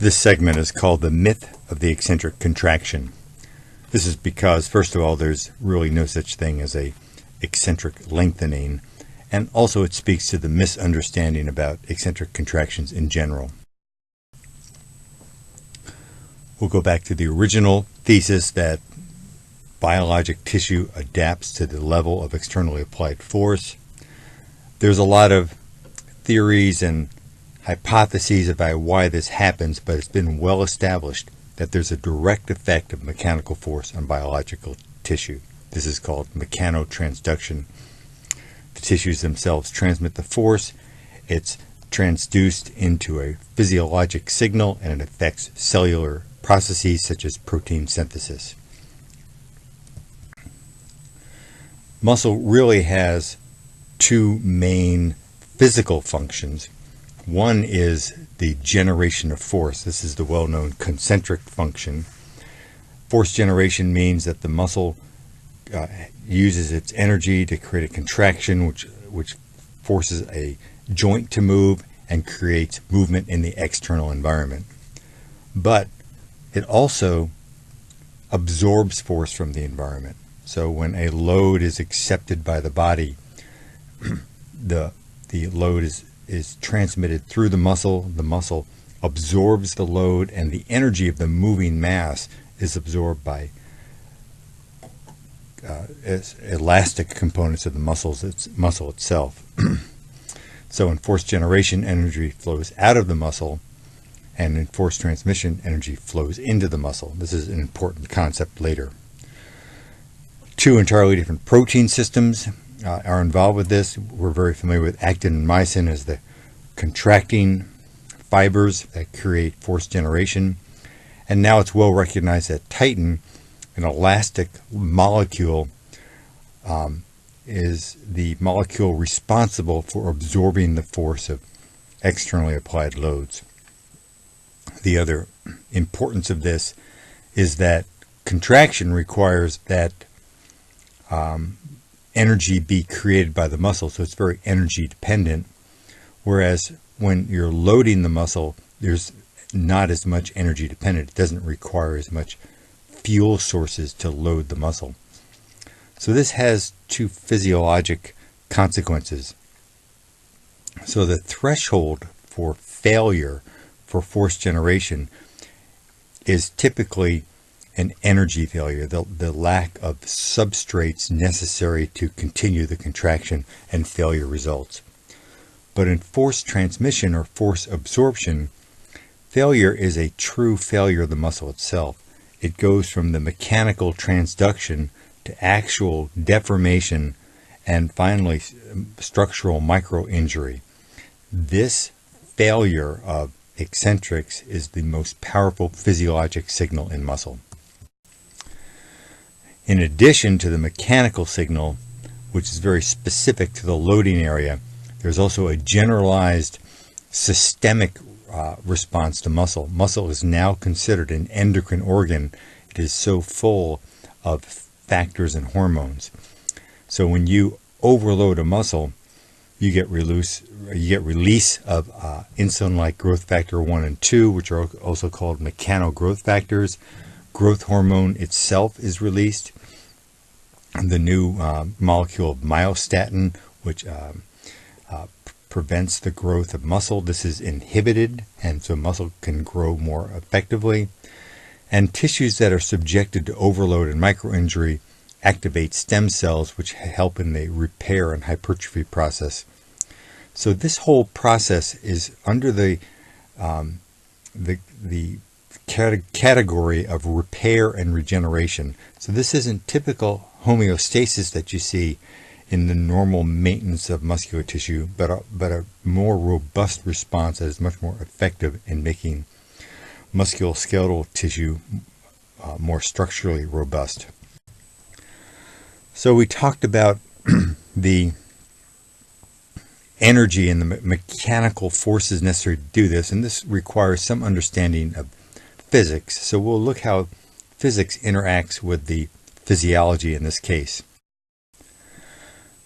This segment is called The Myth of the Eccentric Contraction. This is because, first of all, there's really no such thing as a eccentric lengthening, and also it speaks to the misunderstanding about eccentric contractions in general. We'll go back to the original thesis that biologic tissue adapts to the level of externally applied force. There's a lot of theories and hypotheses about why this happens, but it's been well established that there's a direct effect of mechanical force on biological tissue. This is called mechanotransduction. The tissues themselves transmit the force. It's transduced into a physiologic signal, and it affects cellular processes such as protein synthesis. Muscle really has two main physical functions. One is the generation of force. This is the well-known concentric function. Force generation means that the muscle uses its energy to create a contraction which forces a joint to move and creates movement in the external environment. But it also absorbs force from the environment. So when a load is accepted by the body, the load is transmitted through the muscle absorbs the load, and the energy of the moving mass is absorbed by elastic components of the muscle itself. So in force generation, energy flows out of the muscle, and in force transmission, energy flows into the muscle. This is an important concept later. Two entirely different protein systems are involved with this. We're very familiar with actin and myosin as the contracting fibers that create force generation. And now it's well recognized that titin, an elastic molecule, is the molecule responsible for absorbing the force of externally applied loads. The other importance of this is that contraction requires that energy be created by the muscle, so it's very energy dependent, whereas when you're loading the muscle, there's not as much energy dependent. It doesn't require as much fuel sources to load the muscle. So this has two physiologic consequences. So the threshold for failure for force generation is typically an energy failure, the lack of substrates necessary to continue the contraction, and failure results. But in force transmission or force absorption, failure is a true failure of the muscle itself. It goes from the mechanical transduction to actual deformation and finally structural micro-injury. This failure of eccentrics is the most powerful physiologic signal in muscle. In addition to the mechanical signal, which is very specific to the loading area, there's also a generalized systemic response to muscle. Muscle is now considered an endocrine organ. It is so full of factors and hormones. So when you overload a muscle, you get release of insulin-like growth factor 1 and 2, which are also called mechanogrowth factors. Growth hormone itself is released. The new molecule of myostatin, which prevents the growth of muscle. This is inhibited, and so muscle can grow more effectively. And tissues that are subjected to overload and microinjury activate stem cells, which help in the repair and hypertrophy process. So this whole process is under the category of repair and regeneration. So this isn't typical homeostasis that you see in the normal maintenance of muscular tissue, but a more robust response that is much more effective in making musculoskeletal tissue more structurally robust. So we talked about the energy and the mechanical forces necessary to do this, and this requires some understanding of physics. So we'll look how physics interacts with the physiology in this case.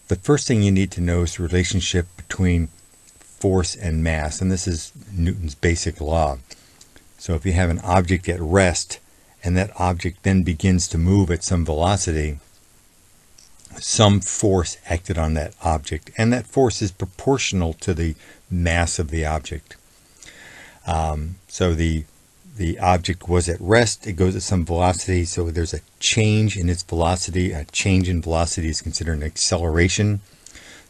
The first thing you need to know is the relationship between force and mass, and this is Newton's basic law. So if you have an object at rest and that object then begins to move at some velocity, some force acted on that object, and that force is proportional to the mass of the object. So the object was at rest, it goes at some velocity, so there's a change in its velocity. A change in velocity is considered an acceleration.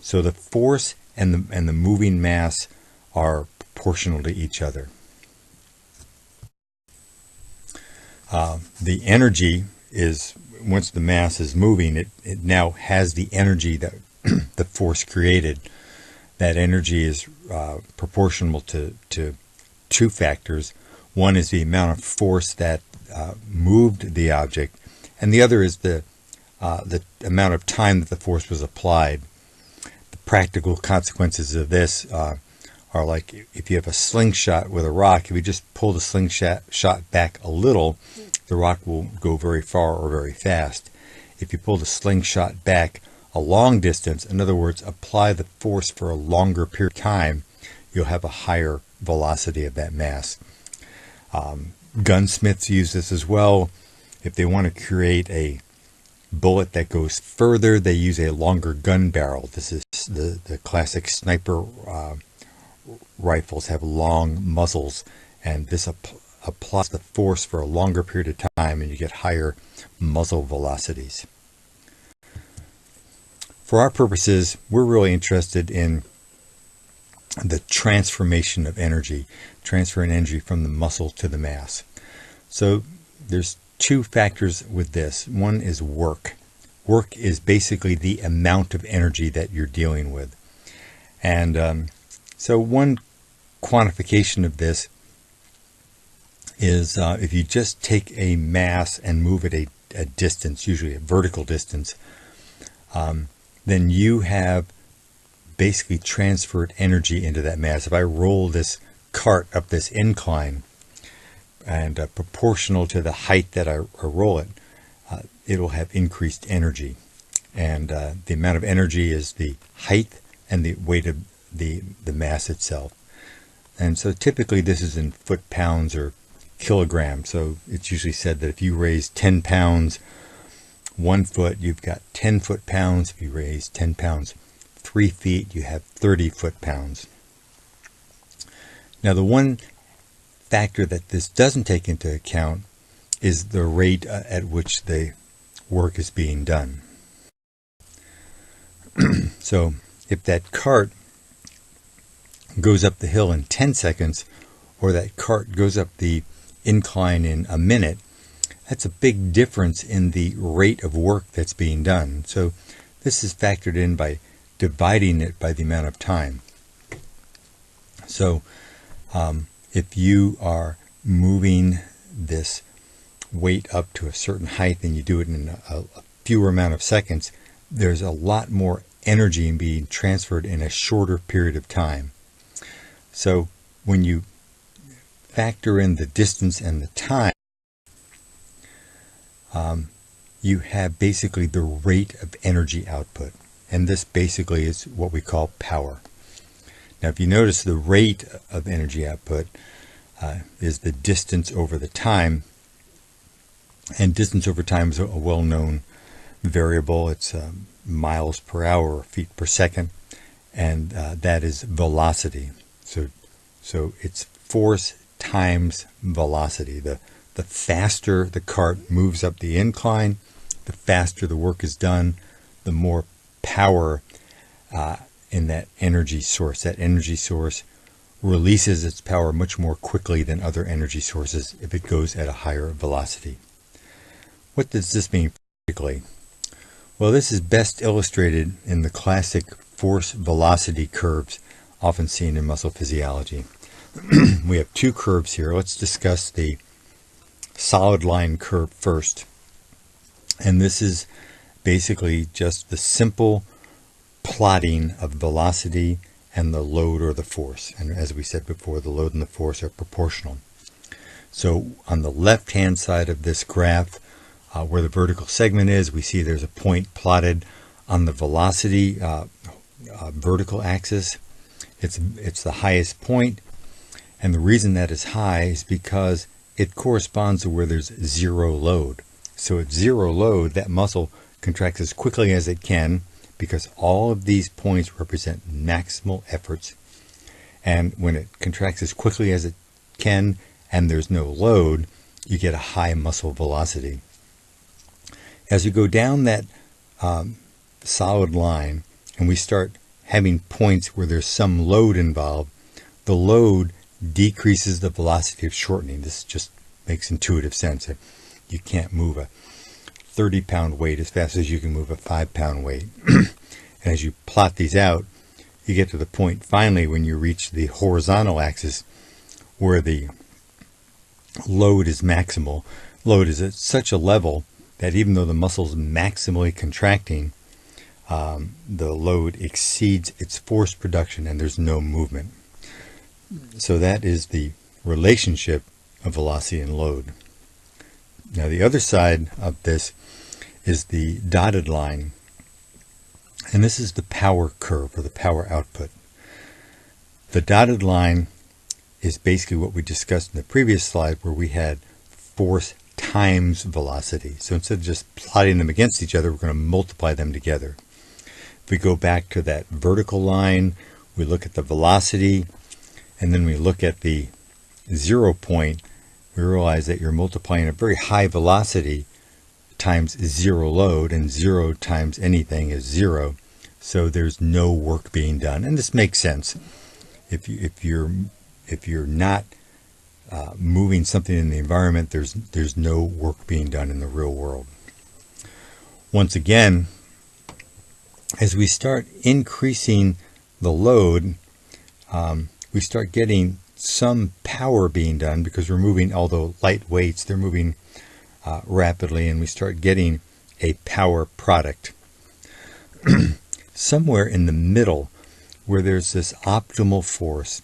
So the force and the moving mass are proportional to each other. The energy is, once the mass is moving, it now has the energy that the force created. That energy is proportional to two factors. One is the amount of force that moved the object, and the other is the amount of time that the force was applied. The practical consequences of this are like if you have a slingshot with a rock. If you just pull the slingshot back a little, the rock will go very far or very fast. If you pull the slingshot back a long distance, in other words, apply the force for a longer period of time, you'll have a higher velocity of that mass. Gunsmiths use this as well. If they want to create a bullet that goes further, they use a longer gun barrel. This is the classic sniper rifles have long muzzles, and this applies the force for a longer period of time, and you get higher muzzle velocities. For our purposes, we're really interested in the transformation of energy, transferring energy from the muscle to the mass. So there's two factors with this. One is work. Work is basically the amount of energy that you're dealing with. And so one quantification of this is if you just take a mass and move it a distance, usually a vertical distance, then you have basically transferred energy into that mass. If I roll this cart up this incline, and proportional to the height that I roll it, it'll have increased energy. And the amount of energy is the height and the weight of the mass itself. And so typically this is in foot-pounds or kilograms. So it's usually said that if you raise 10 pounds 1 foot, you've got 10 foot-pounds. If you raise 10 pounds 3 feet, you have 30 foot-pounds. Now the one factor that this doesn't take into account is the rate at which the work is being done. So if that cart goes up the hill in 10 seconds, or that cart goes up the incline in a minute, that's a big difference in the rate of work that's being done. So this is factored in by dividing it by the amount of time. So if you are moving this weight up to a certain height and you do it in a fewer amount of seconds, there's a lot more energy being transferred in a shorter period of time. So when you factor in the distance and the time, you have basically the rate of energy output. And this basically is what we call power. Now, if you notice, the rate of energy output is the distance over the time. And distance over time is a well-known variable. It's miles per hour or feet per second. And that is velocity. So it's force times velocity. The faster the cart moves up the incline, the faster the work is done, the more power in that energy source. That energy source releases its power much more quickly than other energy sources if it goes at a higher velocity. What does this mean practically? Well, this is best illustrated in the classic force-velocity curves often seen in muscle physiology. We have two curves here. Let's discuss the solid line curve first. And this is basically just the simple plotting of velocity and the load or the force. And as we said before, the load and the force are proportional. So on the left-hand side of this graph, where the vertical segment is, we see there's a point plotted on the velocity vertical axis. It's the highest point, And the reason that is high is because it corresponds to where there's zero load. So at zero load, that muscle contracts as quickly as it can because all of these points represent maximal efforts. And when it contracts as quickly as it can and there's no load, you get a high muscle velocity. As we go down that solid line and we start having points where there's some load involved, the load decreases the velocity of shortening. This just makes intuitive sense. You can't move a 30-pound weight as fast as you can move a 5-pound weight. And as you plot these out, you get to the point finally when you reach the horizontal axis where the load is maximal. Load is at such a level that even though the muscle is maximally contracting, the load exceeds its force production and there's no movement. So that is the relationship of velocity and load. Now the other side of this is the dotted line, and this is the power curve or the power output. The dotted line is basically what we discussed in the previous slide where we had force times velocity. So instead of just plotting them against each other, we're going to multiply them together. If we go back to that vertical line, we look at the velocity, and then we look at the 0 point, we realize that you're multiplying a very high velocity times zero load, and 0 times anything is 0. So there's no work being done. And this makes sense. If you're not moving something in the environment, there's no work being done in the real world. Once again, as we start increasing the load, we start getting some power being done because we're moving, although light weights, they're moving rapidly, and we start getting a power product. Somewhere in the middle where there's this optimal force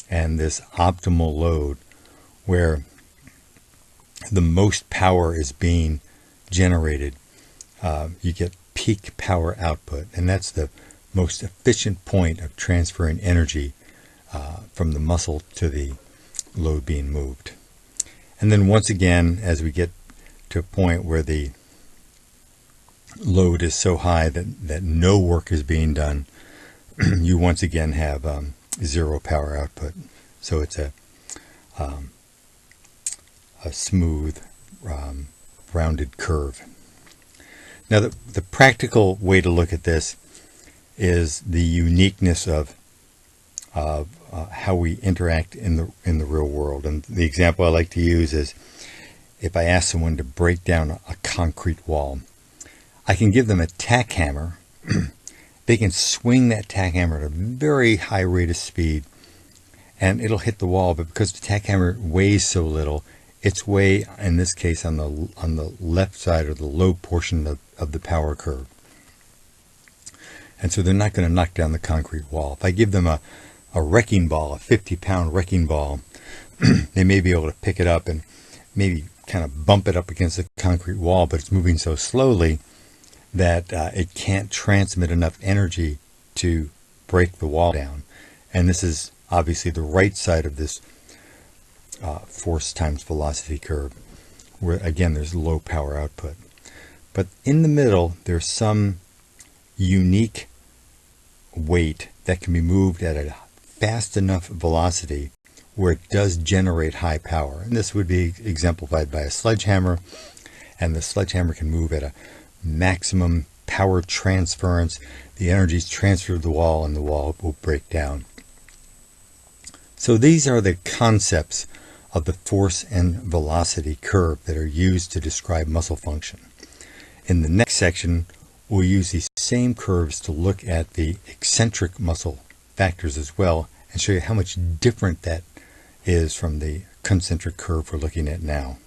and this optimal load, where the most power is being generated, you get peak power output, and that's the most efficient point of transferring energy from the muscle to the load being moved. And then once again, as we get to a point where the load is so high that no work is being done, you once again have zero power output. So it's a smooth, rounded curve. Now, the practical way to look at this is the uniqueness of how we interact in the real world. And the example I like to use is if I ask someone to break down a concrete wall, I can give them a tack hammer. They can swing that tack hammer at a very high rate of speed, and it'll hit the wall. But because the tack hammer weighs so little, its way, in this case, on the left side or the low portion of the power curve. And so they're not going to knock down the concrete wall. If I give them a wrecking ball, a 50-pound wrecking ball, they may be able to pick it up and maybe kind of bump it up against the concrete wall, but it's moving so slowly that it can't transmit enough energy to break the wall down. And this is obviously the right side of this force times velocity curve, where again there's low power output. But in the middle, there's some unique weight that can be moved at a fast enough velocity where it does generate high power. And this would be exemplified by a sledgehammer, and the sledgehammer can move at a maximum power transference. The energy is transferred to the wall and the wall will break down. So these are the concepts of the force and velocity curve that are used to describe muscle function. In the next section, we'll use these same curves to look at the eccentric muscle factors as well and show you how much different that is from the concentric curve we're looking at now.